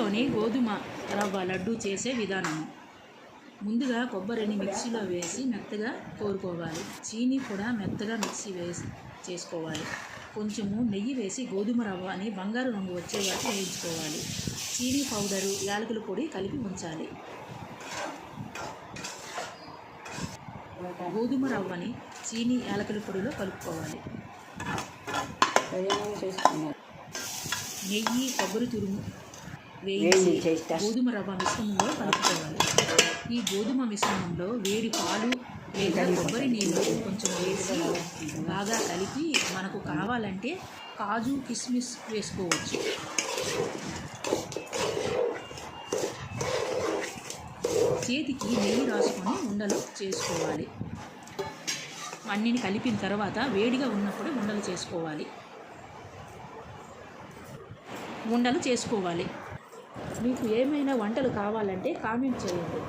ఇంట్లోనే గోధుమ రవ్వ లడ్డు చేసే విధానము. ముందుగా కొబ్బరిని మిక్సీలో వేసి మెత్తగా కోరుకోవాలి. చీనీ కూడా మెత్తగా చేసుకోవాలి. కొంచెము నెయ్యి వేసి గోధుమ రవ్వని బంగారు రంగు వచ్చే వరకు వేయించుకోవాలి. చీనీ పౌడరు, యాలకుల పొడి కలిపి ఉంచాలి. గోధుమ రవ్వని చీనీ యాలకుల పొడిలో కలుపుకోవాలి. నెయ్యి, కొబ్బరి తురుము వేయించి గోధుమ రవ్వ మిశ్రమంలో కలుపుకోవాలి. ఈ గోధుమ మిశ్రమంలో వేడి పాలు లేదా కొబ్బరి నీళ్ళు కొంచెం వేసి బాగా కలిపి మనకు కావాలంటే కాజు, కిస్మిస్ వేసుకోవచ్చు. చేతికి నెయ్యి రాసుకొని ఉండలు చేసుకోవాలి. అన్నిని కలిపిన తర్వాత వేడిగా ఉన్నప్పుడు ఉండలు చేసుకోవాలి. మీకు ఏమైనా వంటలు కావాలంటే కామెంట్ చేయండి.